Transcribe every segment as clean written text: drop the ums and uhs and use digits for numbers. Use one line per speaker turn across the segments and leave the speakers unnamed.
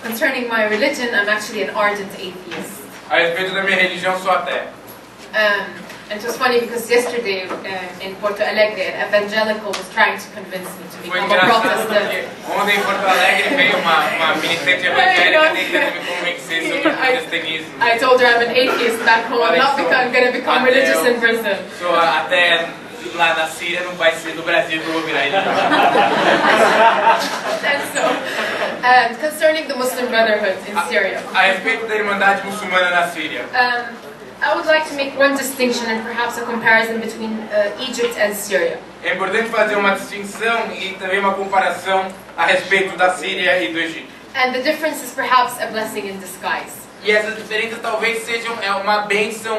Concerning my religion, I'm actually an ardent atheist.
A respeito da minha religião, sou ateu.
And it was funny because yesterday in Porto Alegre, an evangelical was trying to convince me to become a Protestant.
Ontem em Porto Alegre veio uma militante evangélica tentando me convencer sobre o protestantismo.
I told her I'm an atheist back home. I'm not going to become religious in Brazil.
Sou até lá na Síria, no país do Brasil, que eu vou virar religioso.
And so, concerning the Muslim Brotherhood in Syria.
A respeito da Irmandade Muçulmana na Síria.
I would like to make one distinction and perhaps a comparison between Egypt and Syria.
É importante fazer uma distinção e também uma comparação a respeito da Síria e do Egito.
And the difference is perhaps a blessing in disguise.
E essas diferenças talvez sejam uma bênção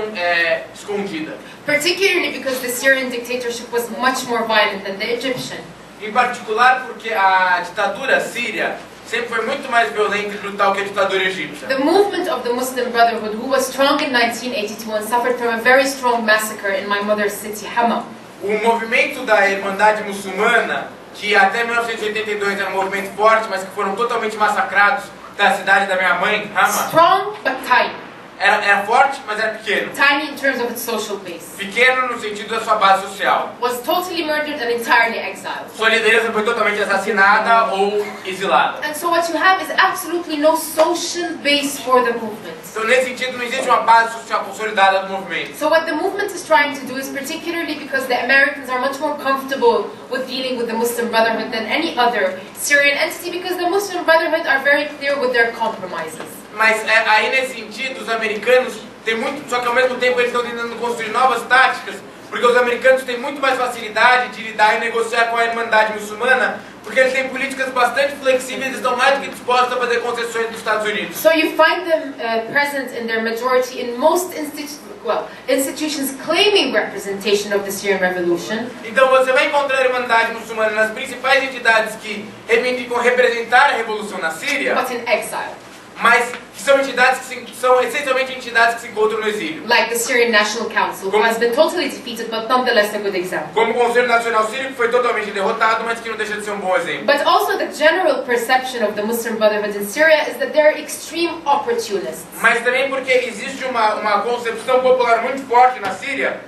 escondida.
Particularly because the Syrian dictatorship was much more violent than the Egyptian.
Em particular porque a ditadura síria sempre foi muito mais violenta e brutal que a ditadura egípcia.
The movement of the Muslim Brotherhood, who was strong in 1982 and suffered from a very strong massacre in my mother's city, Hama.
O movimento da Irmandade Muçulmana, que até 1982 era um movimento forte, mas que foram totalmente massacrados da cidade da minha mãe, Hama.
Strong but tiny.
Era forte, mas era pequeno.
Tiny in terms of its social base.
Pequeno no sentido da sua base social.
Was totally murdered and entirely exiled.
Sua liderança foi totalmente assassinada ou exilada.
And so what you have is absolutely no social base for the movement.
Então nesse sentido não existe uma base social consolidada do movimento.
So what the movement is trying to do is, particularly because the Americans are much more comfortable with dealing with the Muslim Brotherhood than any other Syrian entity, because the Muslim Brotherhood are very clear with their compromises.
Mas aí nesse sentido os americanos têm muito, só que ao mesmo tempo eles estão tentando construir novas táticas, porque os americanos têm muito mais facilidade de lidar e negociar com a Irmandade Muçulmana, porque eles têm políticas bastante flexíveis e estão mais do que dispostos a fazer concessões dos Estados Unidos.
So you find them present in their majority in most institutions claiming representation of the Syrian revolution.
Então você vai encontrar a Irmandade Muçulmana nas principais entidades que reivindicam representar a revolução na Síria,
But in exile.
mas que são entidades que são essencialmente entidades que se encontram no exílio.
Like the Syrian National Council, who has been totally defeated, but nonetheless a good example.
Como o Conselho Nacional Sírio, que foi totalmente derrotado, mas que não deixa de ser um bom exemplo.
But also the general perception of the Muslim Brotherhood in Syria is that they're extreme opportunists.
Mas também porque existe uma concepção popular muito forte na Síria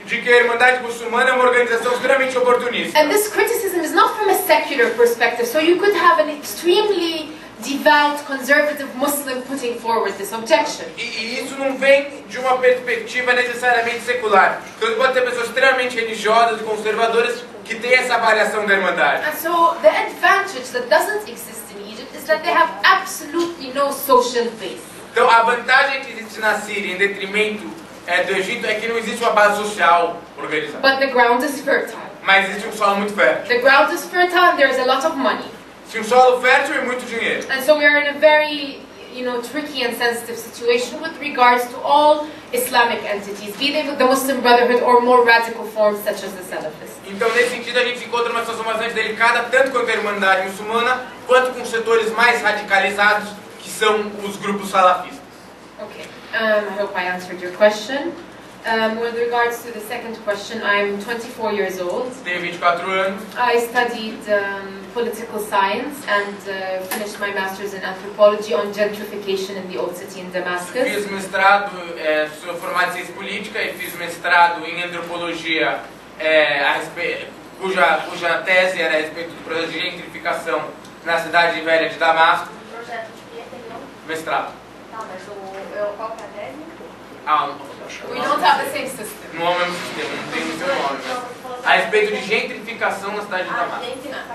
de que a Irmandade Muçulmana é uma organização extremamente oportunista.
And this criticism is not from a secular perspective, so you could have an extremely devout, conservative Muslim putting forward this objection.
E isso não vem de uma perspectiva necessariamente secular. Então pode ter pessoas extremamente religiosas e conservadoras que têm essa avaliação da Irmandade.
And so the advantage that doesn't exist in Egypt is that they have absolutely no social base.
Então a vantagem que existe na Síria em detrimento do Egito é que não existe uma base social organizada.
But the ground is fertile.
Mas existe um solo muito fértil.
The ground is fertile and there is a lot of money.
Tinha um solo fértil e muito dinheiro.
And so we are in a very, tricky and sensitive situation with regards to all Islamic entities, be they the Muslim Brotherhood or more radical forms such as the Salafists.
Então, nesse sentido, a gente se encontra numa situação bastante delicada, tanto quanto a Irmandade Muçulmana, quanto com setores mais radicalizados, que são os grupos salafistas.
Okay, I hope I answered your question. With regards to the second question, I'm 24 years old.
Tenho 24 anos.
I studied political science and finished my master's in anthropology on gentrification in the old city in Damascus.
Fiz mestrado, sou formado em ciência política e fiz mestrado em antropologia, cuja tese era a respeito do processo de gentrificação na cidade velha de Damasco.
O projeto de quê?
Mestrado.
Tá, mas qual que é a tese?
We don't have the same system.
Não é o mesmo sistema, não tem o seu nome. Mas a respeito de gentrificação na cidade de Damasco.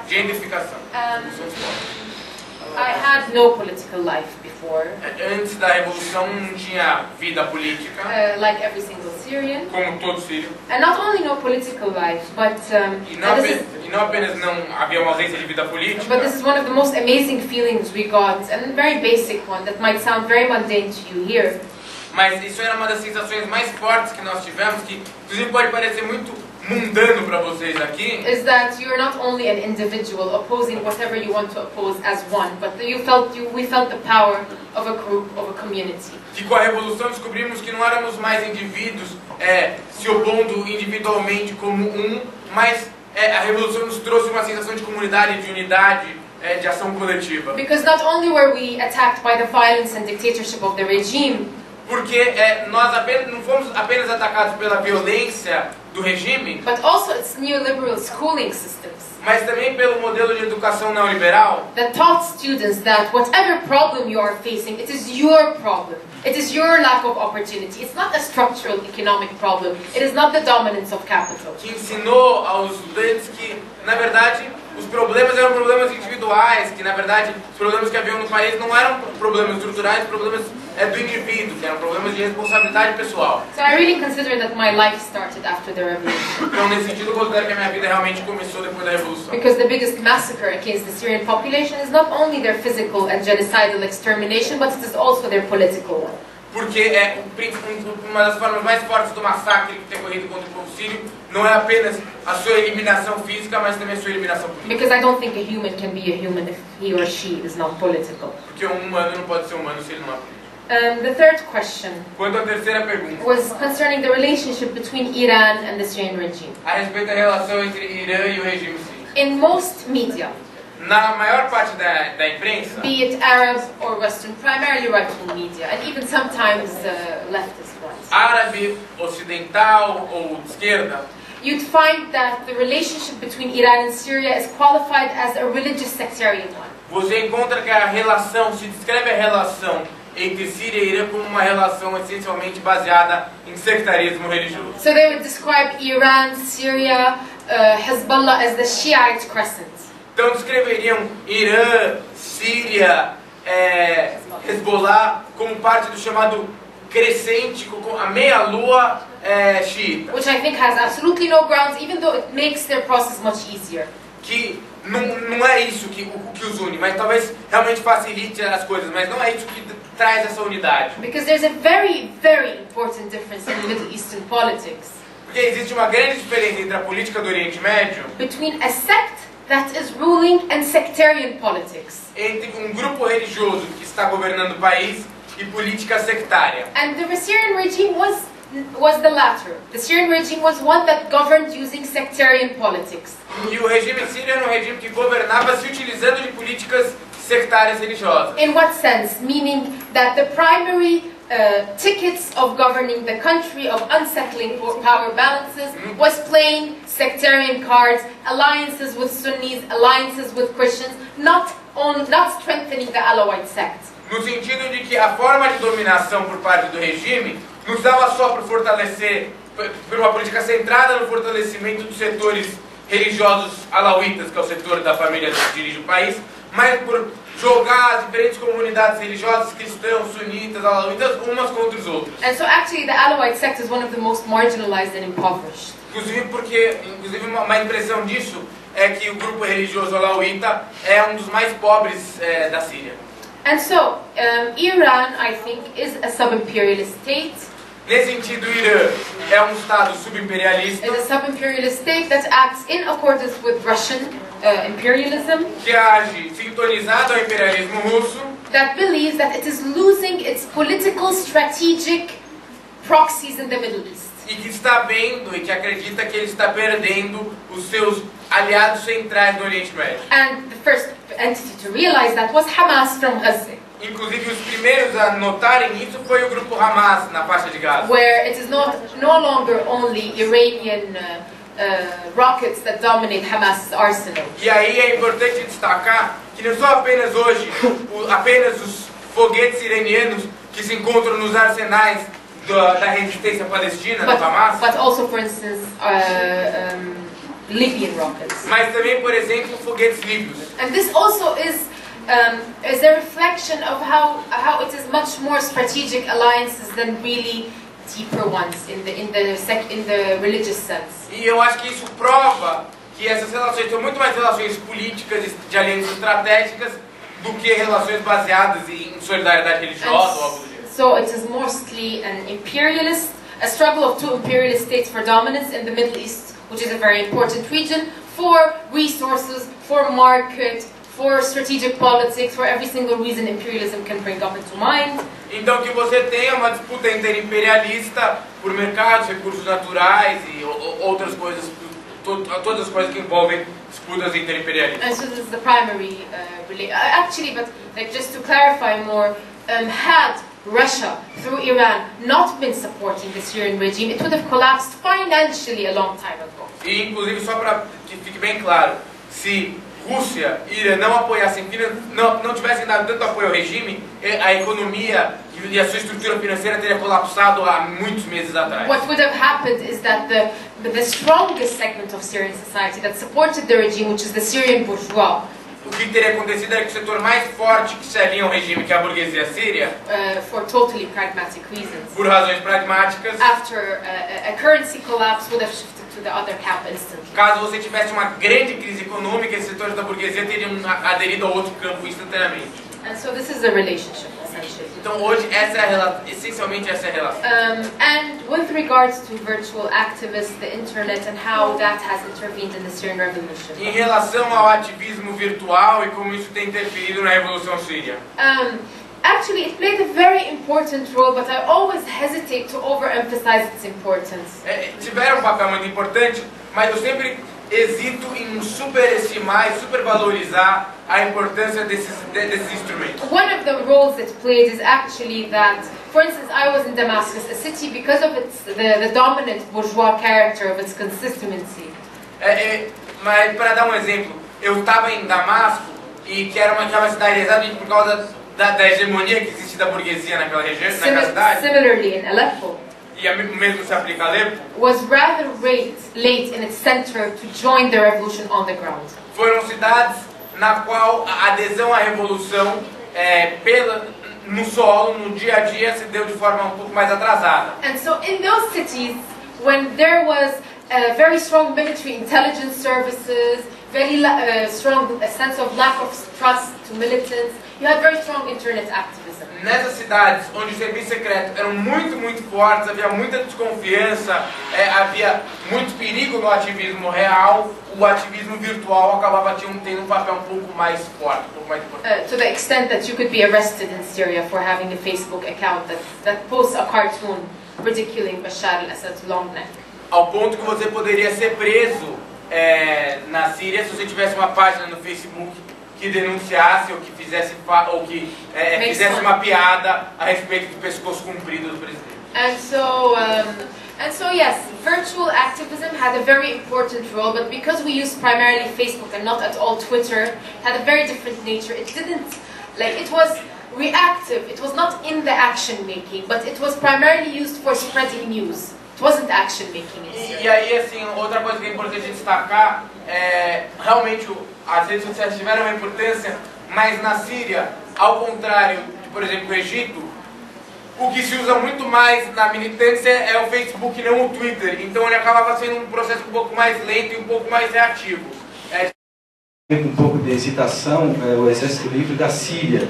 Gentrificação.
I had no political life before.
Antes da revolução não tinha vida política.
Like every single Syrian.
Como todo sírio.
And not only no political life, but
e não apenas não havia uma ausência de vida política.
But this is one of the most amazing feelings we got, and a very basic one that might sound very mundane to you here.
Mas isso era uma das sensações mais fortes que nós tivemos, que inclusive pode parecer muito mundano para vocês aqui.
Is that you're not only an individual opposing whatever you want to oppose as one, but we felt the power of a group, of a community.
Que com a revolução descobrimos que não éramos mais indivíduos se opondo individualmente como um, mas a revolução nos trouxe uma sensação de comunidade, de unidade, de ação coletiva.
Because not only were we attacked by the violence and dictatorship of the regime,
Porque nós não fomos apenas atacados pela violência do regime,
but also its neoliberal schooling systems
mas também pelo modelo de educação neoliberal
that taught students that whatever problem you are facing, it is your problem. It is your lack of opportunity. It's not a structural economic problem. It is not the dominance of capital.
que ensinou aos estudantes que, na verdade, os problemas eram problemas individuais, que, na verdade, os problemas que haviam no país não eram problemas estruturais, problemas do indivíduo, que eram problemas de responsabilidade pessoal.
So I really consider that my life started after the revolution.
Então, nesse sentido, eu considero que a minha vida realmente começou depois da Revolução.
Because the biggest massacre against the Syrian population is not only their physical and genocidal extermination, but it is also their political one.
Porque uma das formas mais fortes do massacre que tem ocorrido contra o povo sírio não é apenas a sua eliminação física, mas também a sua eliminação política.
Because I don't think a human can be a human if he or she is not political.
Porque um humano não pode ser humano se ele não é político.
The third question
Quanto à terceira pergunta,
was concerning the relationship between Iran and the Syrian regime.
a respeito da relação entre Irã e o regime sírio.
In most media,
Na maior parte da imprensa,
be it Arab or Western, primarily right-wing media, and even sometimes leftist ones,
árabe, ocidental ou de esquerda,
you'd find that the relationship between Iran and Syria is qualified as a religious sectarian one.
você encontra que a relação, se descreve a relação entre Síria e Irã como uma relação essencialmente baseada em sectarismo religioso.
So they would describe Iran, Syria, Hezbollah as the Shiite crescent.
Então descreveriam Irã, Síria, Hezbollah como parte do chamado crescente, a meia-lua xiita.
Which I think has absolutely no grounds, even though it makes their process much easier.
Que não é isso que os une, mas talvez realmente facilite as coisas, mas não é isso que traz essa unidade.
Because there's a very, very important difference in Middle Eastern politics
Porque existe uma grande diferença entre a política do Oriente Médio,
between a sect that is ruling and sectarian politics.
entre um grupo religioso que está governando o país e política sectária.
And the Syrian regime was the latter. The Syrian regime was one that governed using sectarian politics.
E o regime sírio era um regime que governava se utilizando de políticas sectárias religiosas.
In what sense? Meaning that the primary tickets of governing the country, of unsettling power balances, was playing sectarian cards, alliances with Sunnis, alliances with Christians, not strengthening the Alawite sect.
No sentido de que a forma de dominação por parte do regime não estava só por fortalecer, por uma política centrada no fortalecimento dos setores religiosos alauítas, que é o setor da família que dirige o país, mas por jogar as diferentes comunidades religiosas, cristãos, sunitas, alauítas, umas contra os outros.
And so actually the Alawite sect is one of the most marginalized and impoverished.
Inclusive uma impressão disso é que o grupo religioso alauíta é um dos mais pobres da Síria.
And so Iran, I think, is a sub-imperialist state.
Nesse sentido, o Irã é um estado subimperialista
It's a sub-imperialist state that acts in accordance with Russian imperialism,
que age sintonizado ao imperialismo russo,
that believes that it is losing its political strategic proxies in the Middle East.
e que está vendo e que acredita que ele está perdendo os seus aliados centrais no Oriente Médio.
And the first entity to realize that was Hamas from Gaza,
Inclusive, os primeiros a notarem isso foi o grupo Hamas na faixa de Gaza.
where it is no longer only Iranian rockets that dominate Hamas's arsenal.
E aí é importante destacar que não são apenas hoje apenas os foguetes iranianos que se encontram nos arsenais da resistência palestina, do Hamas,
But also, for instance, Libyan rockets.
mas também, por exemplo, foguetes líbios.
And this also is a reflection of how it is much more strategic alliances than really deeper ones in the religious sense.
E eu acho que isso prova que essas relações são muito mais relações políticas de alianças estratégicas do que relações baseadas em solidariedade religiosa ou algo do gênero.
So it is mostly a struggle of two imperialist states for dominance in the Middle East, which is a very important region, for resources, for market, for strategic politics, for every single reason imperialism can bring up into mind.
Então que você tenha uma disputa interimperialista por mercados, recursos naturais e outras coisas todas as coisas que envolvem disputas interimperialistas.
And so this is the primary actually, but like just to clarify more, had Russia, through Iran, not been supporting the Syrian regime, it would have collapsed financially a long time ago.
E inclusive, só para que fique bem claro, se Rússia e Irã não apoiassem, não tivessem dado tanto apoio ao regime, a economia e a sua estrutura financeira teria colapsado há muitos meses atrás.
What would have happened is that the strongest segment of Syrian society that supported the regime, which is the Syrian bourgeois,
o que teria acontecido era que o setor mais forte que se alinha ao regime, que é a burguesia síria,
for totally pragmatic reasons,
por razões pragmáticas,
after a currency collapse, would have shifted to the other camp instantly.
Caso você tivesse uma grande crise econômica, esses setores da burguesia teriam aderido ao outro campo instantaneamente.
And so this is a relationship, essentially.
Então hoje essencialmente essa é a relação.
And with regards to virtual activists, the internet and how that has intervened in the Syrian revolution.
Em relação ao ativismo virtual e como isso tem interferido na revolução síria.
Actually, it played a very important role, but I always hesitate to overemphasize its importance.
Tiveram um papel muito importante, mas eu sempre hesito em superestimar e supervalorizar a importância desses instrumentos.
One of the roles it played is actually that, for instance, I was in Damascus, a city because of the dominant bourgeois character of its consistency.
Mas para dar um exemplo, eu estava em Damasco e que era uma cidade exatamente por causa da hegemonia que existe da burguesia naquela região, naquela cidade.
Similarly in Aleppo.
E o mesmo se aplica a Alepo.
Was rather late in its center to join the revolution on the ground.
Foram cidades na qual a adesão à revolução no solo, no dia a dia, se deu de forma um pouco mais atrasada.
And so in those cities, when there was a very strong military intelligence services, very strong sense of lack of trust to militants, you had very strong internet activism.
Nessas cidades onde os serviços secretos eram muito fortes, havia muita desconfiança, havia muito perigo no ativismo real, o ativismo virtual acabava tendo um papel um pouco mais forte, um pouco mais importante.
To the extent that you could be arrested in Syria for having a Facebook account that posts a cartoon ridiculing Bashar al-Assad's long neck.
Ao ponto que você poderia ser preso na Síria se você tivesse uma página no Facebook que denunciasse ou que fizesse uma piada a respeito do pescoço comprido do presidente.
And so yes, virtual activism had a very important role, but because we used primarily Facebook and not at all Twitter, it had a very different nature. It was reactive. It was not in the action making, but it was primarily used for spreading news. It wasn't action making.
E aí, assim, outra coisa que é importante destacar realmente as redes sociais tiveram uma importância, mas na Síria, ao contrário de, por exemplo, o Egito, o que se usa muito mais na militância é o Facebook e não o Twitter. Então ele acabava sendo um processo um pouco mais lento e um pouco mais reativo.
Um pouco de hesitação, o Exército Livre da Síria.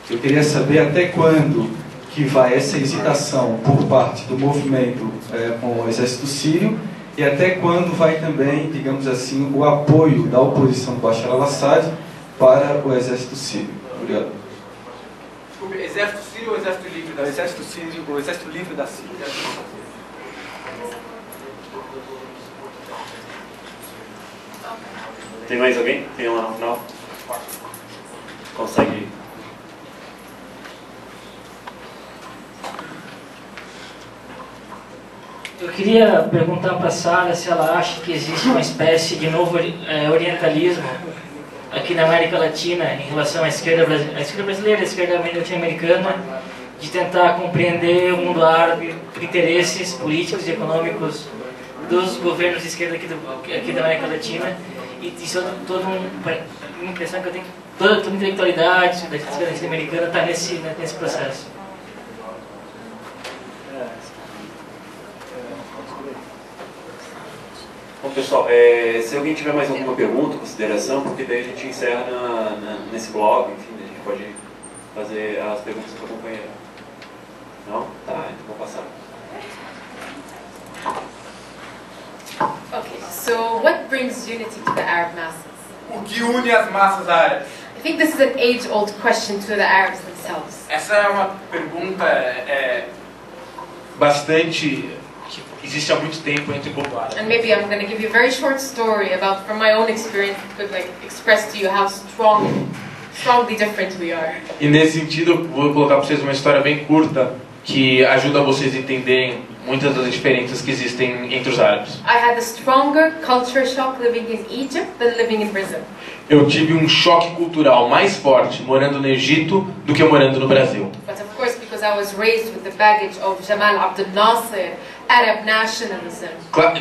Eu queria saber até quando que vai essa hesitação por parte do movimento com o Exército Sírio e até quando vai também, digamos assim, o apoio da oposição do Bashar al-Assad para o Exército Sírio. Obrigado.
Desculpe, Exército Sírio ou Exército Livre da Síria?
Exército Sírio, o Exército Livre da Síria.
Tem mais alguém? Tem lá no final? Consegue?
Eu queria perguntar para a Sara se ela acha que existe uma espécie de novo orientalismo aqui na América Latina em relação à esquerda brasileira, à esquerda latino-americana, de tentar compreender o mundo árabe por interesses políticos e econômicos dos governos de esquerda aqui da América Latina, e toda uma impressão que eu tenho que toda a intelectualidade da esquerda latino-americana está nesse processo.
Bom, pessoal, se alguém tiver mais alguma pergunta, consideração, porque daí a gente encerra nesse blog, enfim, a gente pode fazer as perguntas para o companheiro. Não? Tá, então vou passar.
Okay, so what brings unity to the Arab masses?
O que une as massas árabes?
I think this is an age-old question to the Arabs themselves.
Essa é uma pergunta bastante que
existe há muito tempo entre o povo árabe.
And maybe I'm going to give you a very short story about, from my own experience, could like express to you how strongly different we are.
E nesse sentido, eu vou colocar para vocês uma história bem curta que ajuda vocês a entenderem muitas das diferenças que existem entre os árabes.
I had a stronger culture shock living in Egypt than living in Brazil.
Eu tive um choque cultural mais forte morando no Egito do que morando no Brasil.
But of course, because I was raised with the baggage of Jamal Abdel Nasser, Arab nationalism.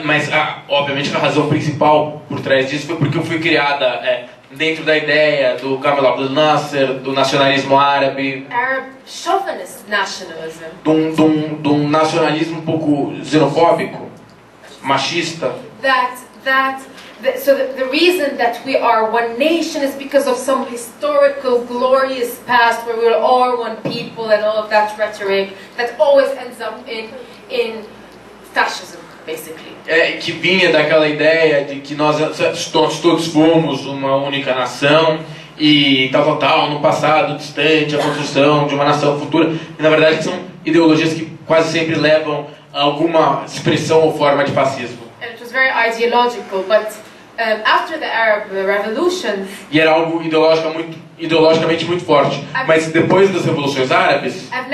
Mas, obviamente, a razão principal por trás disso foi porque eu fui criada dentro da ideia do Gamal Abdel Nasser, do nacionalismo árabe,
Arab chauvinist nationalism.
de um nacionalismo um pouco xenofóbico, machista.
So the reason that we are one nation is because of some historical glorious past where we were all one people and all of that rhetoric that always ends up in fascism, basically.
Que vinha daquela ideia de que nós todos fomos uma única nação e tal, no passado distante, a construção de uma nação futura. E na verdade são ideologias que quase sempre levam a alguma expressão ou forma de fascismo.
And it was very ideological, but after the Arab Revolution,
e era algo ideologicamente muito forte. Mas depois das revoluções árabes,
I've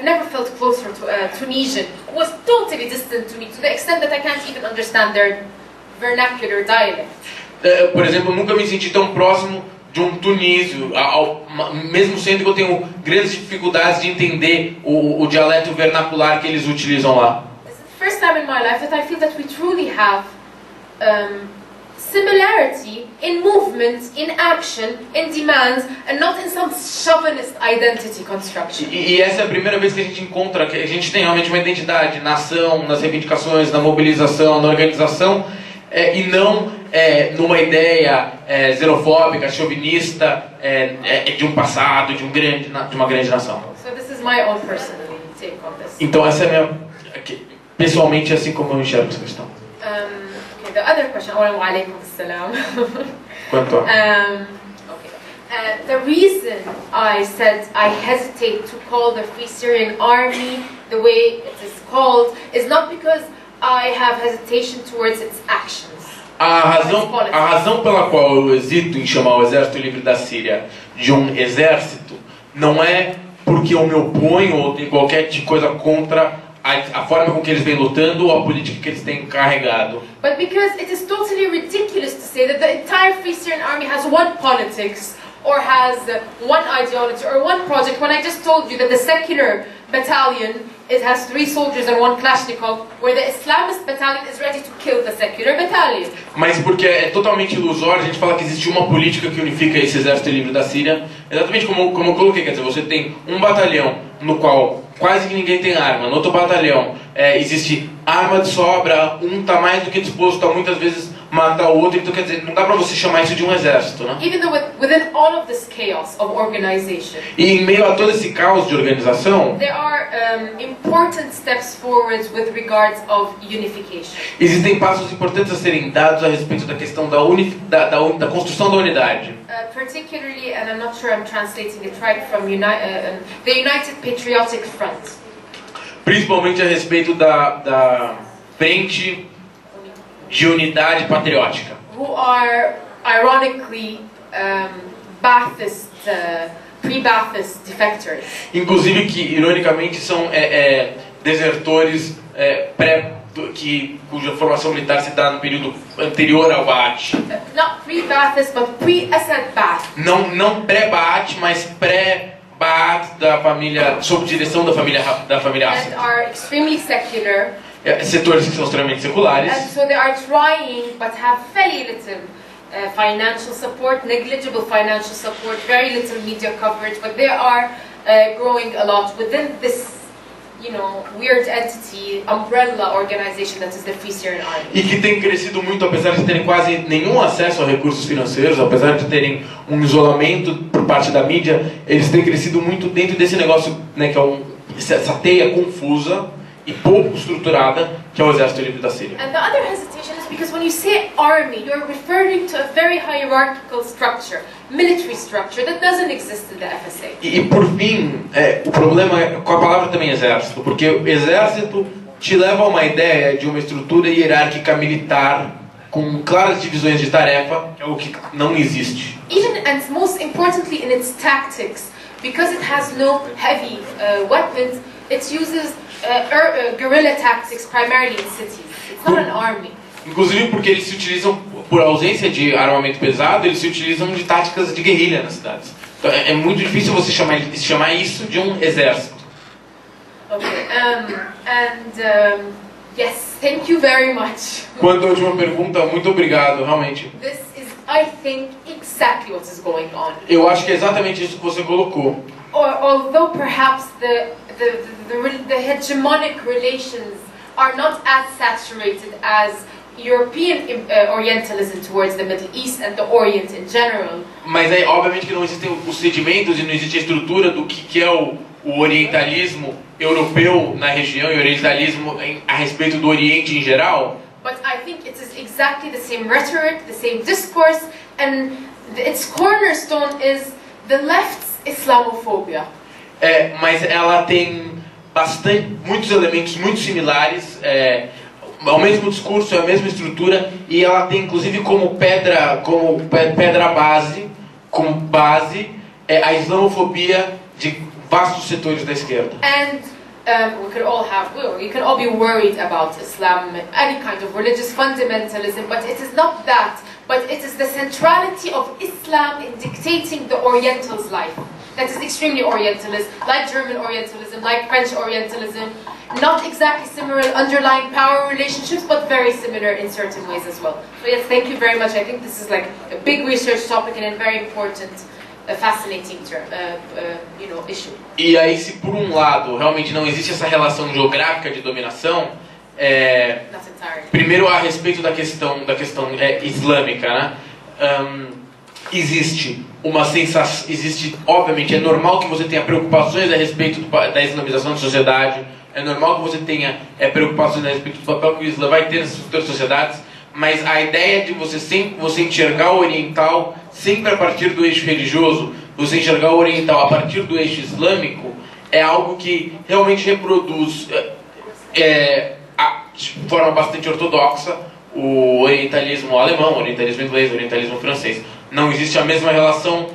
never felt closer to a Tunisian who was totally distant to me, to the extent that I can't even understand their vernacular dialect.
Por exemplo, eu nunca me senti tão próximo de um tunísio, mesmo sendo que eu tenho grandes dificuldades de entender o dialeto vernacular que eles utilizam lá.
This is the first time in my life that I feel that we truly have similarity in movement, in action, in demands, and not in some chauvinist identity construction.
E essa é a primeira vez que a gente encontra que a gente tem realmente uma identidade na ação, nas reivindicações, na mobilização, na organização, e não numa ideia xenofóbica, chauvinista, de um passado, de uma grande nação.
So this is my own personal take on this.
Então essa é a minha, pessoalmente, assim como eu enxergo essa questão.
Okay, the other question. Wa alaykum assalam.
Quanto a...
The reason I said I hesitate to call the Free Syrian Army the way it is called is not because I have hesitation towards its actions.
A razão pela qual eu hesito em chamar o Exército Livre da Síria de um exército não é porque eu me oponho ou tenho qualquer coisa contra a forma com que eles vêm lutando ou a política que eles têm carregado.
But because it is totally ridiculous to say that the entire Free Syrian Army has one politics or has one ideology or one project, when I just told you that the secular battalion, it has 3 soldiers and 1 Kalashnikov, where the Islamist battalion is ready to kill the secular battalion.
Mas porque é totalmente ilusório a gente falar que existe uma política que unifica esse Exército Livre da Síria, exatamente como eu coloquei, quer dizer, você tem um batalhão no qual quase que ninguém tem arma, no outro batalhão existe arma de sobra, um está mais do que disposto a muitas vezes matar o outro, então quer dizer, não dá para você chamar isso de um exército, né?
Even though within all of this chaos of organization,
e em meio a todo esse caos de organização,
there are important steps forward with regards of unification.
Existem passos importantes a serem dados a respeito da questão da construção da unidade.
Particularly, and I'm not sure I'm translating it right, from the United Patriotic Front.
Principalmente a respeito da frente de unidade patriótica.
Who are ironically Ba'athist, pre-Ba'athist defectors.
Inclusive que ironicamente são desertores cuja formação militar se dá no período anterior ao Ba'ath.
Not pre-Ba'athist, but pre-Assad Ba'ath.
Não pré-Ba'ath, mas pré-Ba'ath da família, sob direção da família Assad.
And are extremely secular.
Setores que são extremamente seculares.
And so they are trying, but have very little financial support, negligible financial support, very little media coverage, but they are growing a lot within this, weird entity, umbrella organization that is the Free Syrian Army.
E que tem crescido muito, apesar de terem quase nenhum acesso a recursos financeiros, apesar de terem um isolamento por parte da mídia, eles têm crescido muito dentro desse negócio, né, que é essa teia confusa e pouco estruturada, que é o Exército Livre da Síria.
And the other hesitation is because when you say army, you're referring to a very hierarchical structure, military structure that doesn't exist in the FSA.
E por fim, o problema é com a palavra também exército, porque o exército te leva a uma ideia de uma estrutura hierárquica militar com claras divisões de tarefa, que é o que não existe.
Even and most importantly in its tactics, because it has no heavy weapons, it uses guerrilla tactics primarily in cities. It's not an army.
Inclusive porque eles se utilizam, por ausência de armamento pesado, eles se utilizam de táticas de guerrilha nas cidades. Então é muito difícil você chamar isso de um exército.
Okay, yes, thank you very much.
Quanto à última pergunta, muito obrigado, realmente.
This is, I think, exactly what is going on.
Eu acho que é exatamente isso que você colocou.
Although perhaps the hegemonic relations are not as saturated as European Orientalism towards the Middle East and the Orient in general.
Mas aí, obviamente, que não existem os sedimentos e não existe a estrutura do que é o orientalismo europeu na região e o orientalismo a respeito do Oriente em geral.
But I think it is exactly the same rhetoric, the same discourse, and its cornerstone is the left's Islamophobia.
Mas ela tem muitos elementos muito similares, ao mesmo discurso, é a mesma estrutura, e ela tem inclusive como pedra base, a islamofobia de vastos setores da esquerda.
And we can all be worried about Islam, any kind of religious fundamentalism, but it is not that. But it is the centrality of Islam in dictating the Oriental's life. That is extremely Orientalist, like German Orientalism, like French Orientalism. Not exactly similar underlying power relationships, but very similar in certain ways as well. So yes, thank you very much. I think this is like a big research topic and a very important, fascinating issue.
E aí, se por um lado realmente não existe essa relação geográfica de dominação, primeiro a respeito da questão islâmica, né? Existe uma sensação, obviamente, é normal que você tenha preocupações a respeito da islamização da sociedade, é normal que você tenha preocupações a respeito do papel que o Islã vai ter nessas futuras sociedades, mas a ideia de você enxergar o oriental sempre a partir do eixo religioso, você enxergar o oriental a partir do eixo islâmico, é algo que realmente reproduz de forma bastante ortodoxa o orientalismo alemão, o orientalismo inglês, o orientalismo francês. Não existe a mesma relação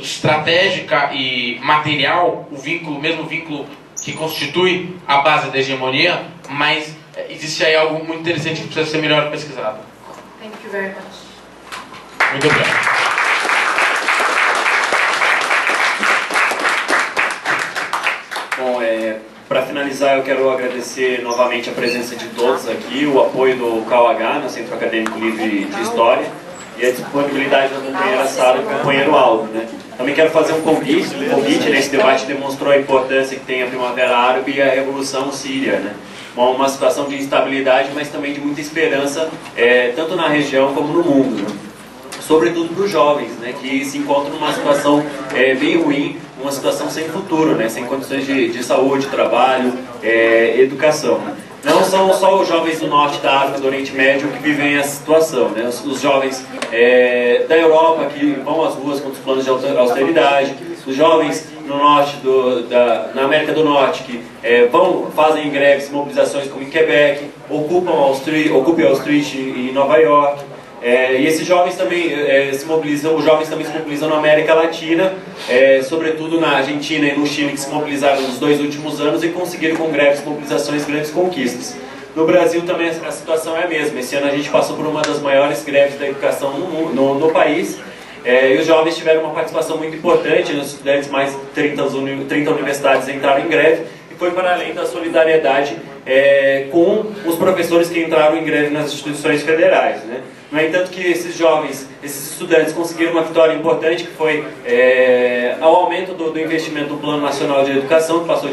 estratégica e material, o mesmo vínculo que constitui a base da hegemonia, mas existe aí algo muito interessante que precisa ser melhor pesquisado.
Thank you very much.
Muito obrigado.
Bom, para finalizar, eu quero agradecer novamente a presença de todos aqui, o apoio do KUH, no Centro Acadêmico Livre de História, e a disponibilidade da companheira Sara e do companheiro Aldo, né? Também quero fazer um convite, nesse debate demonstrou a importância que tem a Primavera Árabe e a Revolução Síria, né? Uma situação de instabilidade, mas também de muita esperança, tanto na região como no mundo, né? Sobretudo para os jovens, né, que se encontram numa situação bem ruim, uma situação sem futuro, né, sem condições de saúde, trabalho, educação. Não são só os jovens do norte da África, do Oriente Médio que vivem essa situação, né? Os jovens da Europa que vão às ruas com os planos de austeridade, os jovens no norte na América do Norte que fazem greves, mobilizações como em Quebec, ocupam Wall Street em Nova York. E esses jovens também se mobilizam, os jovens também se mobilizam na América Latina, sobretudo na Argentina e no Chile, que se mobilizaram nos 2 últimos anos e conseguiram com greves, mobilizações, grandes conquistas. No Brasil também a situação é a mesma. Esse ano a gente passou por uma das maiores greves da educação no país, e os jovens tiveram uma participação muito importante, os estudantes, mais de 30 universidades entraram em greve, e foi para além da solidariedade com os professores que entraram em greve nas instituições federais, né? No entanto que esses jovens, esses estudantes conseguiram uma vitória importante, que foi ao aumento do investimento do Plano Nacional de Educação, que passou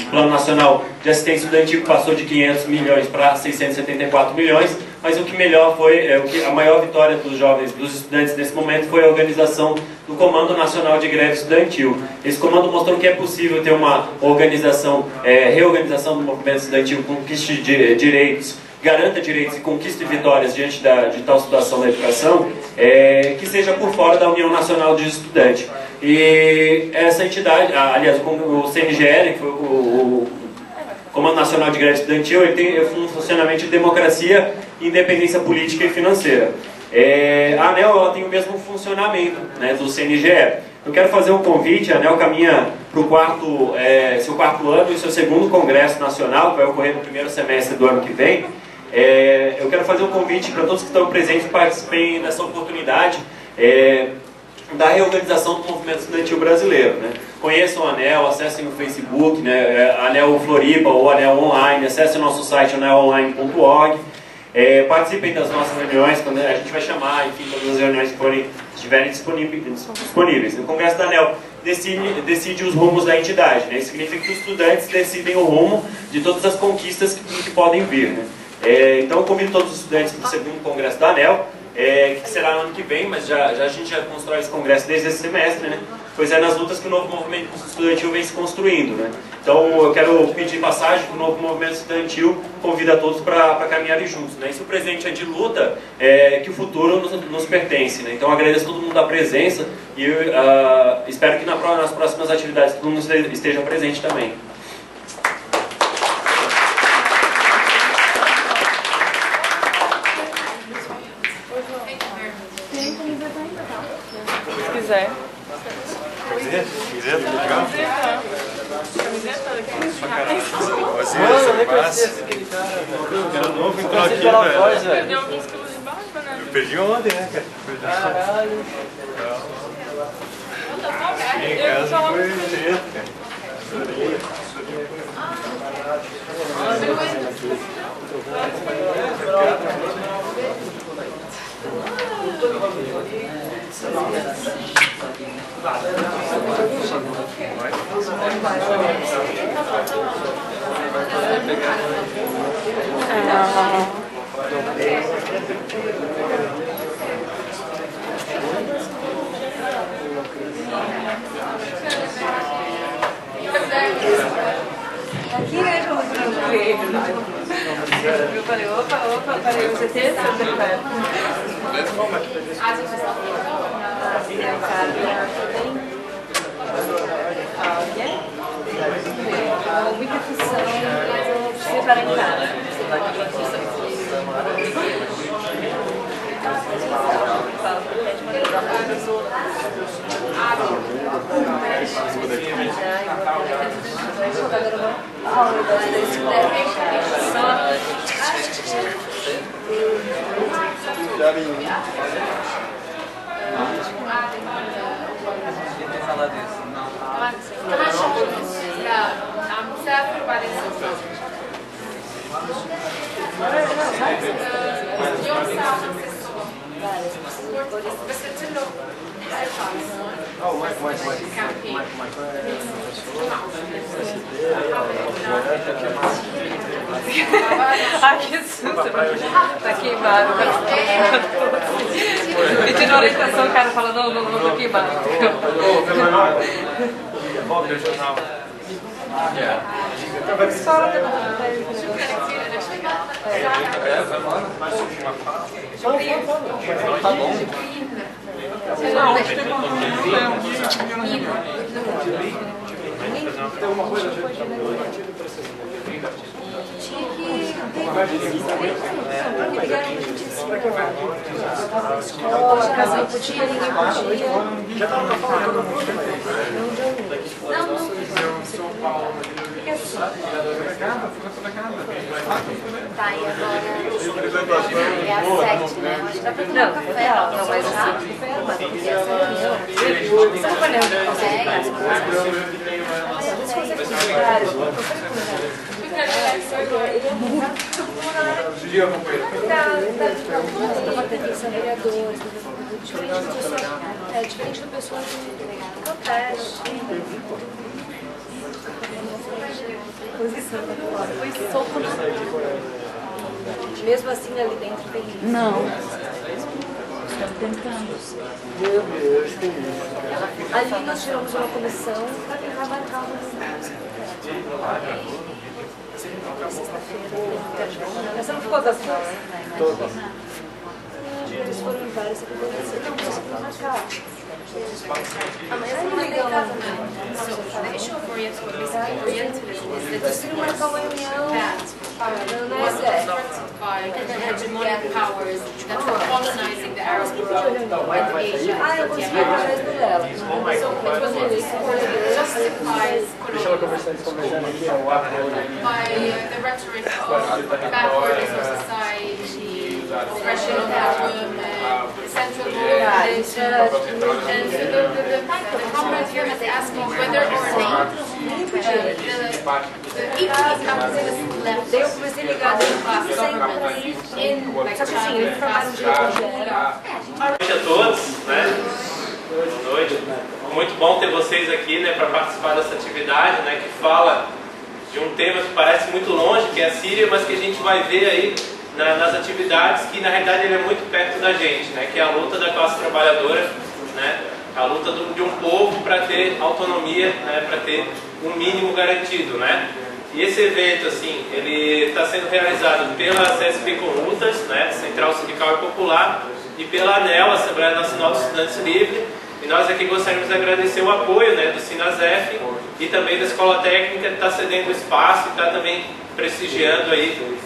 Plano Nacional de Assistência Estudantil, que passou de 500 milhões para 674 milhões, mas o que melhor foi, a maior vitória dos jovens, dos estudantes nesse momento, foi a organização do Comando Nacional de Greve Estudantil. Esse comando mostrou que é possível ter uma reorganização do movimento estudantil, conquiste de direitos, garanta direitos e conquiste vitórias diante de tal situação da educação, que seja por fora da União Nacional de Estudantes. E essa entidade, aliás, o CNGL, que foi o Comando Nacional de Greve Estudantil, ele tem um funcionamento de democracia, independência política e financeira. A ANEL ela tem o mesmo funcionamento, né, do CNGE. Eu quero fazer um convite, a ANEL caminha para o seu quarto ano e seu segundo Congresso Nacional, que vai ocorrer no primeiro semestre do ano que vem. Eu quero fazer um convite para todos que estão presentes que participem dessa oportunidade da reorganização do movimento estudantil brasileiro, né? Conheçam a ANEL, acessem o Facebook, né, ANEL Floripa ou ANEL Online, acessem o nosso site anelonline.org, participem das nossas reuniões, quando a gente vai chamar, enfim, todas as reuniões que estiverem disponíveis. O Congresso da ANEL decide os rumos da entidade, né? Isso significa que os estudantes decidem o rumo de todas as conquistas que podem vir, né? Então eu convido todos os estudantes para o segundo Congresso da ANEL, que será no ano que vem, mas a gente já constrói esse congresso desde esse semestre, né? Pois é nas lutas que o novo movimento estudantil vem se construindo, né? Então eu quero pedir passagem para o novo movimento estudantil, convido a todos para caminharem juntos, né? E se o presente é de luta, que o futuro nos pertence, né? Então eu agradeço a todo mundo a presença e espero que nas próximas atividades todo mundo esteja presente também.
Se quiser.
Camiseta, legal?
Camiseta aqui.
Mano, nem conhecia aquele cara novo, entrou aqui, velho.
Perdeu alguns quilos de barba, né?
Eu perdi ontem, né, cara?
Caralho.
Em casa foi direto, cara.
Aqui, né, como eu falei, opa, peraí, você tem esse cara? Muita função, você para em casa. Ai, que susto! Tá queimado. Pedindo orientação, o cara fala, não tô queimado.
Volta o jornal. Tá bom. Tem alguma coisa de
Tinha que escola, casa não podia, ninguém podia.
Já tava falando todo mundo,
Tá, e agora é a 7, né? Acho que dá pra tomar café. Não, mas assim, mas porque essa reunião. Você não vai lembrar do diferente do pessoal de protesto. Foi soco na... Mesmo assim ali dentro tem...
Não. Estamos tentando.
Ali nós tiramos uma comissão para tentar marcar uma Você não ficou das não, né? Todas. Eles foram em várias, você ficou assim, não, você tem que marcar. Amanhã você não liga lá. So, the issue of Orientalism is that você não marcar uma reunião.
Was confronted by hegemonic powers that were colonizing the Arab world and Asia.
Ah, eu consegui através do Léo.
So it was a discourse that justifies by the rhetoric of backwardness of society, oppression of the women, central role of religion. And so the comrade here is asking whether or not the equally capitalist left class governments in like China,
Boa noite a todos, né? Boa noite. Muito bom ter vocês aqui, né, para participar dessa atividade, né, que fala de um tema que parece muito longe, que é a Síria, mas que a gente vai ver aí nas atividades que na realidade ele é muito perto da gente, né, que é a luta da classe trabalhadora, né, a luta de um povo para ter autonomia, né, para ter um mínimo garantido, né. E esse evento, assim, ele está sendo realizado pela CSP Conlutas, né, Central Sindical e Popular, e pela ANEL, Assembleia Nacional dos Estudantes Livres. E nós aqui gostaríamos de agradecer o apoio, né, do Sinasef e também da Escola Técnica, que está cedendo espaço e está também prestigiando aí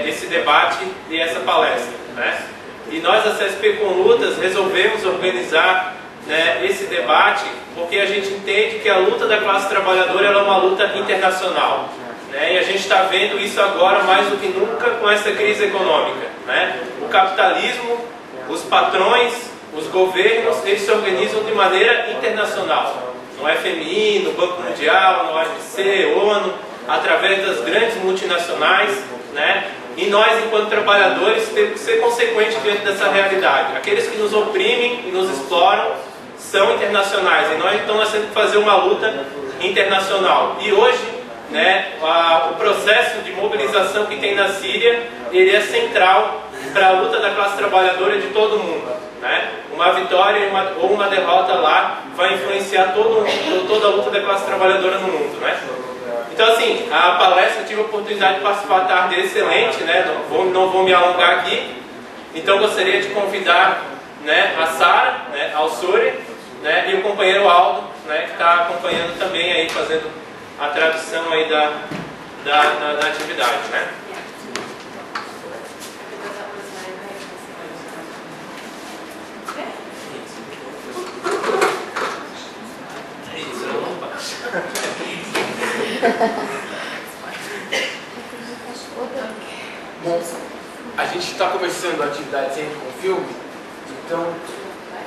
esse debate e essa palestra, né. E nós, da CSP Conlutas, resolvemos organizar, né, esse debate porque a gente entende que a luta da classe trabalhadora ela é uma luta internacional, né, e a gente está vendo isso agora mais do que nunca com essa crise econômica, né. O capitalismo, os patrões, os governos, eles se organizam de maneira internacional, no FMI, no Banco Mundial, no OMC, ONU, através das grandes multinacionais, né? E nós, enquanto trabalhadores, temos que ser consequentes diante dessa realidade. Aqueles que nos oprimem e nos exploram são internacionais, e nós então temos que fazer uma luta internacional. E hoje, né, o processo de mobilização que tem na Síria, ele é central para a luta da classe trabalhadora de todo mundo, né? Uma vitória ou uma derrota lá vai influenciar toda a luta da classe trabalhadora no mundo, né? Então, assim, a palestra eu tive a oportunidade de participar à tarde, excelente, né? Não vou me alongar aqui. Então, gostaria de convidar, né, a Sara, né, ao sobre, né, e o companheiro Aldo, né, que está acompanhando também aí, fazendo a tradução aí da atividade, né?
Bom, a gente está começando a atividade sempre com filme, então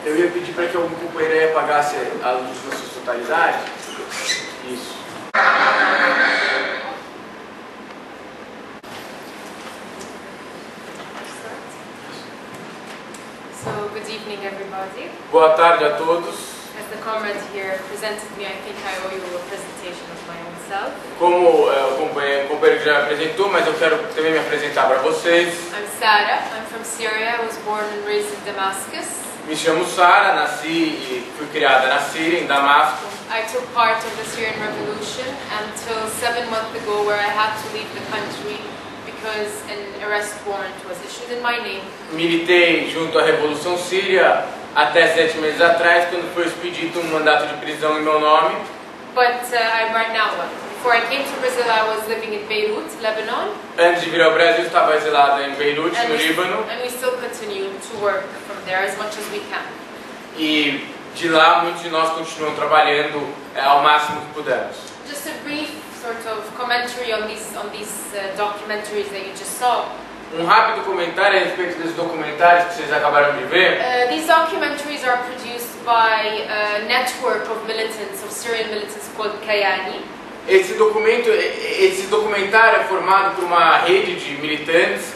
eu ia pedir para que algum companheiro aí apagasse a luz na sua totalidade. Isso.
So, good evening everybody.
Boa tarde a todos.
As the comrade here presented me, I think I owe you a presentation of my own self.
Como o companheiro já apresentou, mas eu quero também me apresentar para vocês.
I'm Sara, I'm from Syria, I was born and raised in Damascus.
Me chamo Sara, nasci e fui criada na Síria, em Damasco.
I took part of the Syrian revolution until 7 months ago where I had to leave the country because an arrest warrant was issued in my name.
Militei junto à Revolução Síria até 7 meses atrás, quando foi expedido um mandato de prisão em meu nome.
But right now, before I came to Brazil, I was living in Beirut, Lebanon.
Antes de vir ao Brasil, estava exilada em Beirut, no Líbano.
And we still continue to work from there as much as we can.
E de lá, muitos de nós continuam trabalhando ao máximo que pudermos.
Just a brief sort of commentary on these documentaries that you just saw.
Rápido comentário a respeito desses documentários que vocês acabaram de ver.
These documentaries are produced by a network of militants, of Syrian militants called Kayani.
Esse documentário é formado por uma rede de militantes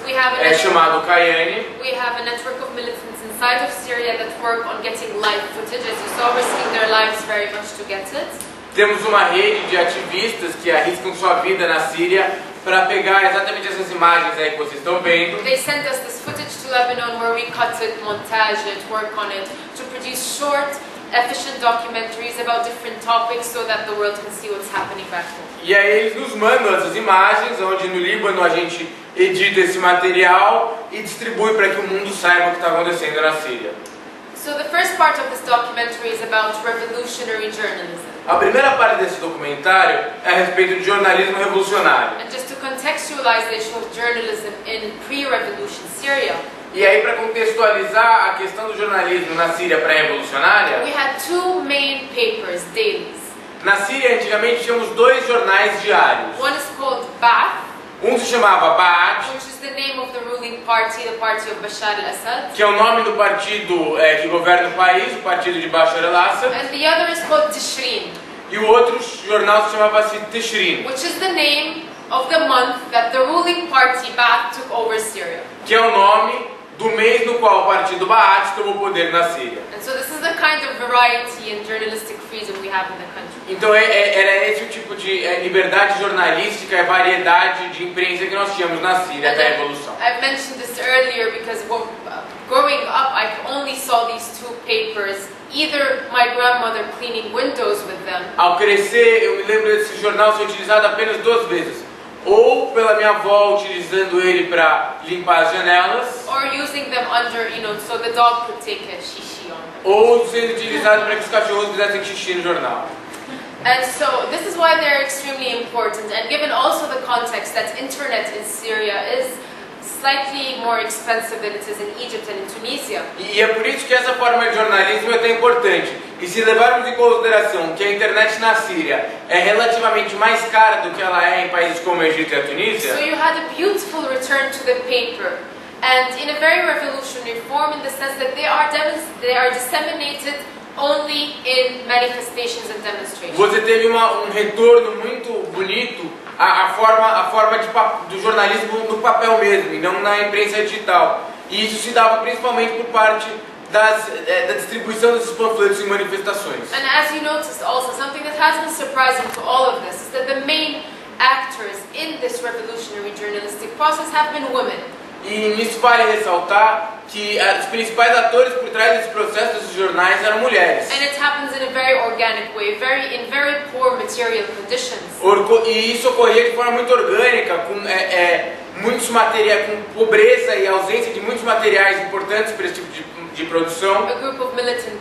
chamado Kayani.
We have a network of militants inside of Syria that work on getting live footage. As you saw, risking their lives very much to get it.
Temos uma rede de ativistas que arriscam sua vida na Síria para pegar exatamente essas imagens aí que vocês estão vendo.
They sent us this footage to Lebanon where we cut it, montage it, work on it to produce short, efficient documentaries about different topics so that the world can see what's happening back home.
E aí eles nos mandam essas imagens, onde no Líbano a gente edita esse material e distribui para que o mundo saiba o que está acontecendo na Síria.
So the first part of this documentary is about revolutionary journalism.
A primeira parte desse documentário é a respeito de jornalismo revolucionário.
And just to contextualize the issue of journalism in pre-revolution Syria,
E aí, para contextualizar a questão do jornalismo na Síria pré-revolucionária,
we had two main papers, dailies.
na Síria antigamente tínhamos dois jornais diários.
One is called Ba'ath,
Um se chamava Ba'ath,
which is the name of the ruling party, the party of Bashar al-Assad.
que é o nome do partido que governa o país, o partido de Bashar al-Assad,
And the other is called Tishrin,
e o outro jornal se chamava-se Tishrin,
which is the name of the month that the ruling party Ba'ath took over Syria.
que é o nome do mês no qual o partido Ba'ath tomou o poder na Síria.
And so this is the kind of variety and journalistic freedom we have in the country.
Então era esse o tipo de liberdade jornalística e variedade de imprensa que nós tínhamos na Síria até a Revolução.
I've mentioned this earlier because growing up I only saw these two papers, either my grandmother cleaning windows with them,
Ao crescer, eu me lembro desse jornal ser utilizado apenas duas vezes. Ou pela minha avó utilizando ele para limpar as janelas,
or using them under, so the dog could take a shishi on them.
ou sendo utilizado para que os cachorros fizessem xixi no jornal.
And so this is why they're extremely important, and given also the context that internet in Syria is slightly more expensive than it is in Egypt and in Tunisia.
E é por isso que essa forma de jornalismo é tão importante. E se levarmos em consideração que a internet na Síria é relativamente mais cara do que ela é em países como o Egito e a Tunísia,
So you had a beautiful return to the paper, and in a very revolutionary form, in the sense that they are disseminated only in manifestations and demonstrations.
você teve um retorno muito bonito à forma do jornalismo no papel mesmo, e não na imprensa digital. E isso se dava principalmente por parte da distribuição desses panfletos em manifestações.
And as you noticed also, something that has been surprising to all of this is that the main actors in this revolutionary journalistic process have been women.
E nisso vale ressaltar que os principais atores por trás desse processo desses jornais eram mulheres.
And it happens in a very organic way, in very poor material conditions.
E isso ocorria de forma muito orgânica, com com pobreza e ausência de muitos materiais importantes para esse tipo de produção.
A group of militant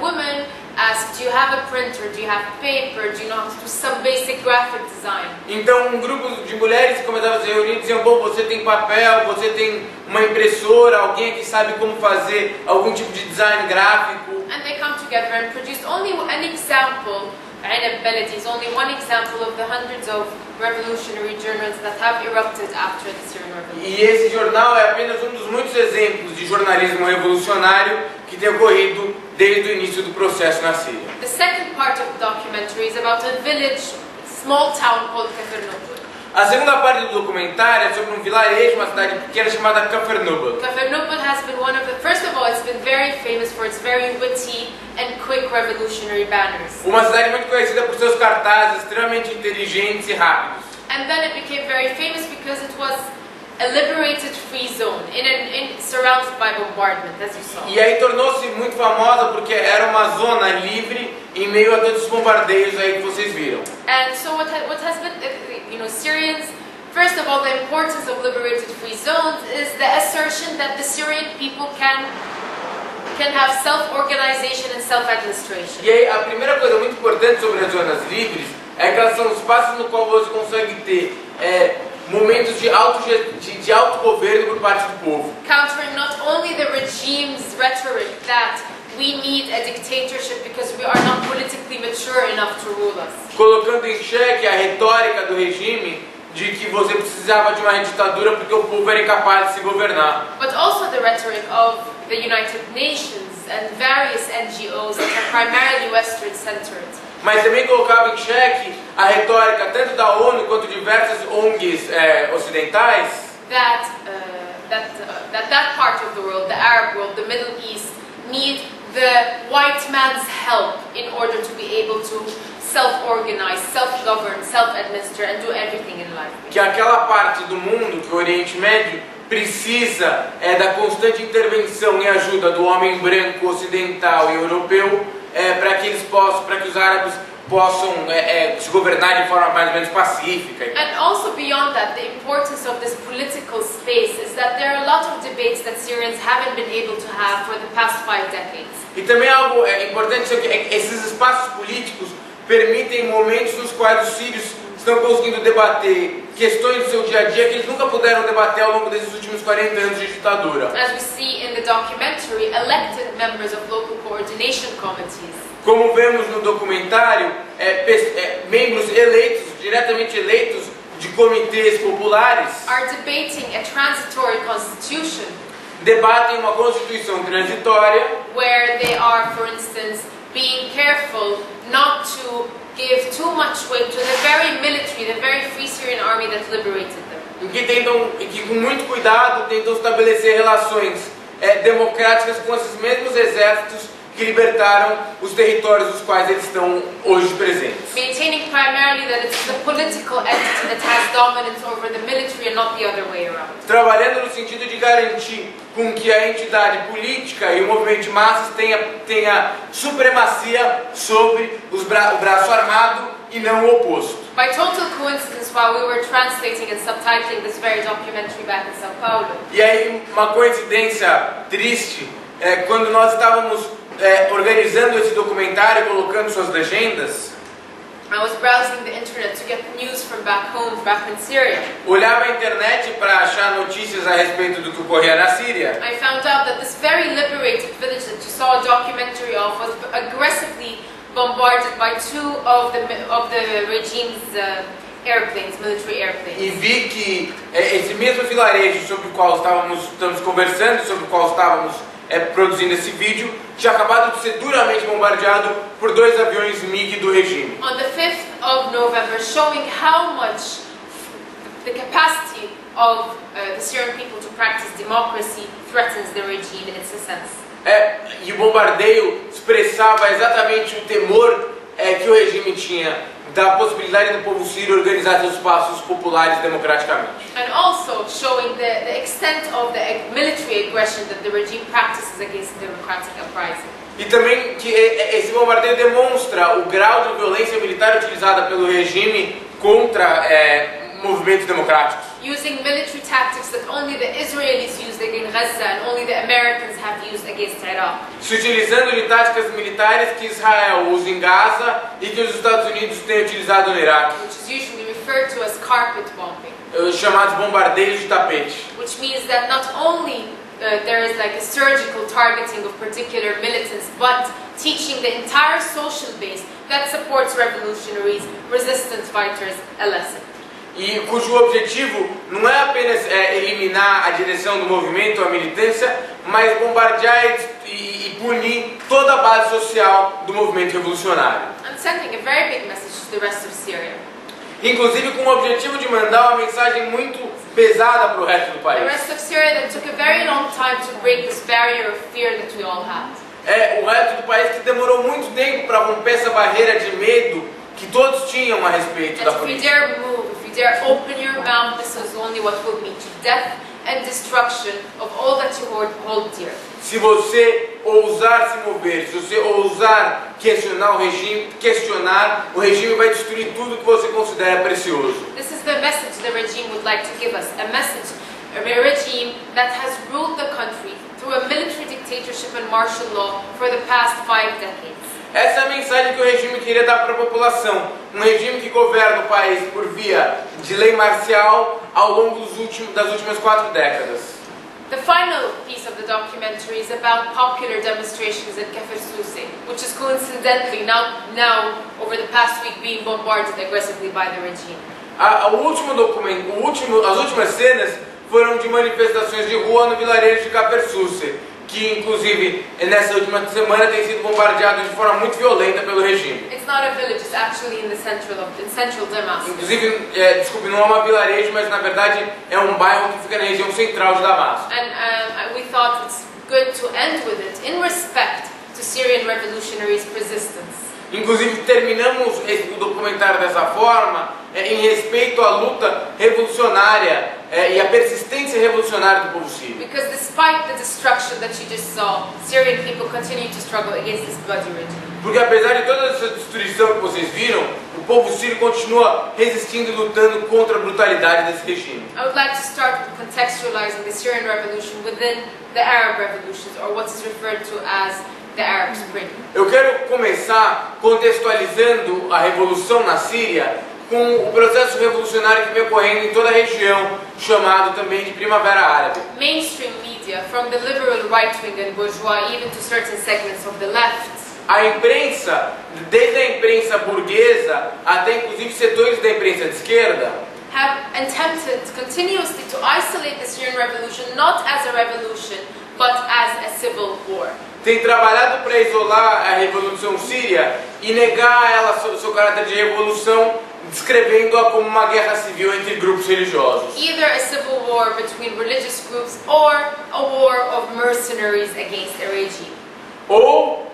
women asked, do you have a printer, do you have paper, do you know how to do some basic graphic design?
Então um grupo de mulheres começavam a se reunir e diziam, bom, você tem papel, você tem uma impressora, alguém que sabe como fazer algum tipo de design gráfico.
And they come together and produce only an example. Ainab Baladi is only one example of the hundreds of revolutionary journals that have erupted after the Syrian Revolution.
E esse jornal é apenas um dos muitos exemplos de jornalismo revolucionário que tem ocorrido desde o início do processo na Síria.
The second part of the documentary is about a village, small town called Kafernobel.
A segunda parte do documentário é sobre um vilarejo, uma cidade pequena chamada Kafernobel.
Kafernobel has been first of all, it's been very famous for its very witty and quick revolutionary banners.
Uma cidade muito conhecida por seus cartazes extremamente inteligentes e rápidos.
And then it became very famous because it was a liberated free zone, surrounded by bombardment, as you saw.
E aí tornou-se muito famosa porque era uma zona livre em meio a todos os bombardeios aí que vocês viram.
And so what has been, Syrians, first of all, the importance of liberated free zones is the assertion that the Syrian people can have self-organization and self-administration.
E aí a primeira coisa muito importante sobre as zonas livres é que elas são espaços no qual você consegue ter momentos de autogoverno por parte do povo.
Countering not only the regime's rhetoric that we need a dictatorship because we are not politically mature enough to rule us.
Colocando em xeque a retórica do regime de que você precisava de uma ditadura porque o povo era incapaz de se governar.
But also the rhetoric of the United Nations and various NGOs that are primarily Western-centered.
Mas também colocava em xeque a retórica tanto da ONU quanto diversas ONGs ocidentais.
That part of the world, the Arab world, the Middle East, need the white man's help in order to be able to self-organize, self-govern, self-administer and do everything in life.
Que aquela parte do mundo, que o Oriente Médio, precisa da constante intervenção e ajuda do homem branco ocidental e europeu para que os árabes possam se governar de forma mais ou menos pacífica.
And also beyond that, the importance of this political space is that there are a lot of debates that Syrians haven't been able to have for the past 5 decades.
E também algo importante é que esses espaços políticos permitem momentos nos quais os sírios estão conseguindo debater questões do seu dia a dia que eles nunca puderam debater ao longo desses últimos 40 anos de ditadura.
As we see in the documentary, elected members of local coordination committees.
Como vemos no documentário, membros eleitos, diretamente eleitos de comitês populares,
are debating a transitory constitution.
Debatem uma constituição transitória,
where they are, for instance, being careful not to give too much weight to the very military, the very Free Syrian Army that liberated them.
que com muito cuidado tentam estabelecer relações democráticas com esses mesmos exércitos que libertaram os territórios dos quais eles estão hoje presentes.
Maintaining primarily that it's the political entity that has dominance over the military and not the other way around.
Trabalhando no sentido de garantir com que a entidade política e o movimento de massas tenha supremacia sobre o braço armado e não o oposto.
By total coincidence, while we were translating and subtitling this very documentary back in São Paulo,
E aí, uma coincidência triste, quando nós estávamos organizando esse documentário, colocando suas legendas,
I was browsing the internet to get news from back home, back in Syria.
olhava a internet para achar notícias a respeito do que ocorria na Síria.
I found out that this very liberated village that you saw a documentary of was aggressively bombarded by 2 of the regime's airplanes, military airplanes.
E vi que esse mesmo vilarejo sobre o qual estamos conversando, sobre o qual estávamos produzindo esse vídeo, tinha acabado de ser duramente bombardeado por 2 aviões MiG do regime.
On the 5th of November, showing how much the capacity of the Syrian people to practice democracy threatens the regime in its essence.
E o bombardeio expressava exatamente o temor que o regime tinha da possibilidade do povo sírio organizar seus espaços populares democraticamente.
And also showing the extent of the military aggression that the regime practices against the democratic uprising.
E também que esse bombardeio demonstra o grau de violência militar utilizada pelo regime contra movimentos democráticos.
Using military tactics that only the Israelis used against Gaza and only the Americans have used against Iraq.
Se utilizando de táticas militares que Israel usa em Gaza e que os Estados Unidos têm utilizado no Iraque,
Which is usually referred to as carpet bombing.
Chamados bombardeios de tapete.
Which means that not only there is like a surgical targeting of particular militants, but teaching the entire social base that supports revolutionaries, resistance fighters, a lesson.
E cujo objetivo não é apenas eliminar a direção do movimento, a militância, mas bombardear e punir toda a base social do movimento revolucionário.
I'm sending a very big message to the rest of Syria.
Inclusive com o objetivo de mandar uma mensagem muito pesada para o resto do
The
país.
rest of Syria that took a very long time to break this barrier of fear that we all had.
O resto do país que demorou muito tempo para romper essa barreira de medo que todos tinham a respeito da
And if we
política.
dare move, if we dare open your mouth, this is only what will meet you. Death and destruction of all that you hold dear.
Se você ousar se mover, se você ousar questionar o regime vai destruir tudo que você considera precioso.
This is the message the regime would like to give us. A message, a regime that has ruled the country through a military dictatorship and martial law for the past 5 decades.
Essa é a mensagem que o regime queria dar para a população. Um regime que governa o país por via de lei marcial ao longo das últimas 4 décadas.
The final piece of the documentary is about popular demonstrations in Kafir Sousse, which is coincidentally now over the past week being bombarded aggressively by the regime.
As últimas cenas foram de manifestações de rua no vilarejo de Kafir Sousse, que inclusive nessa última semana tem sido bombardeado de forma muito violenta pelo regime.
It's not a village, it's actually in central Damascus.
Inclusive, desculpe, não é uma vilarejo, mas na verdade é um bairro que fica na região central de Damasco.
And we thought it's good to end with it in respect to Syrian revolutionaries' persistence.
Inclusive terminamos o documentário dessa forma em respeito à luta revolucionária e a persistência revolucionária do povo sírio.
Because despite the destruction that you just saw, Syrian people continue to struggle against this bloody regime.
Porque apesar de toda essa destruição que vocês viram, o povo sírio continua resistindo e lutando contra a brutalidade desse regime.
I would like to start with contextualizing the Syrian revolution within the Arab revolutions, or what is referred to as the Arab Spring.
Eu quero começar contextualizando a revolução na Síria com o processo revolucionário que vem ocorrendo em toda a região, chamado também de Primavera Árabe.
Mainstream media, from the liberal right-wing and bourgeois, even to certain segments of the left,
A imprensa, desde a imprensa burguesa até inclusive setores da imprensa de esquerda,
have attempted continuously to isolate the Syrian revolution not as a revolution, but as a civil war.
tem trabalhado para isolar a revolução síria e negar ela seu caráter de revolução, descrevendo-a como uma guerra civil entre grupos religiosos.
Either a civil war between religious groups or a war of mercenaries against a regime.
Ou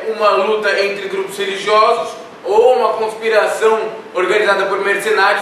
uma luta entre grupos religiosos, ou uma conspiração organizada por mercenários